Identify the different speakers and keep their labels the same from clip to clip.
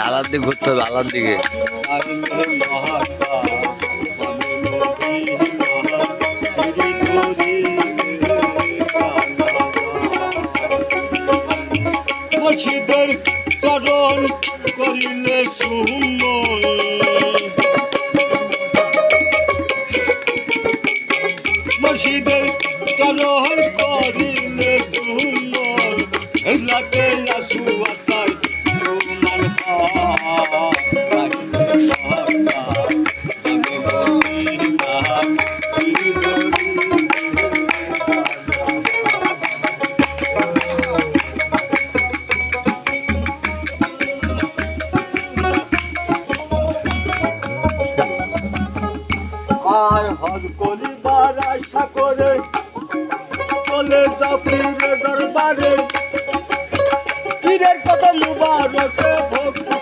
Speaker 1: আলার দিকে ঘুরতে হবে, আলার দিকে।
Speaker 2: মুর্শিদের চরণ করিলে সুমন, মুর্শিদের চরণ করিলে সুমন, লাগে না সুয়াতার সুমন আর হজ করিবার আশা করে চলে যাও পীরের দরবারে, পীরের কথা মুবারকে ভক্তি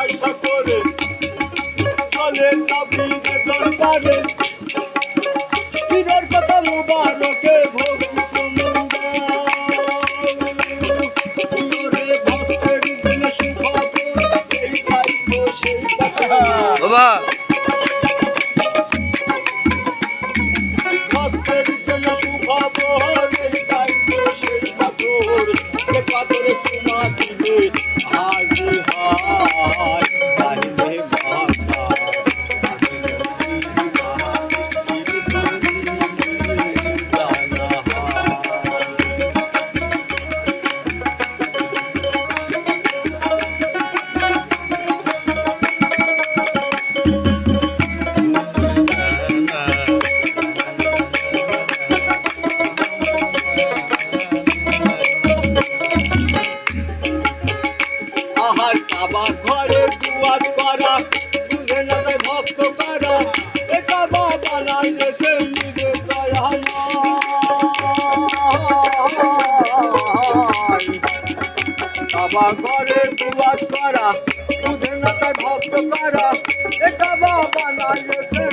Speaker 2: আশা করে চলে যাও পীরের দরবারে, পীরের কথা মুবারকে ভক্তি
Speaker 1: বাবা
Speaker 2: ভক্তের জন্য সুখবর সেই পাথর, যে পাথরে তোমা দিলে হাজি হায় চাইলে বাবা আহার বাবা ঘরে দুয়ার করা, বুঝে না তাই ভক্ত করা, এ বাবা বানাইলে সে নিজে দয়াময়। বাবা ঘরে দুয়ার করা, বুঝে না তাই ভক্ত করা, এ বাবা বানাইলে সে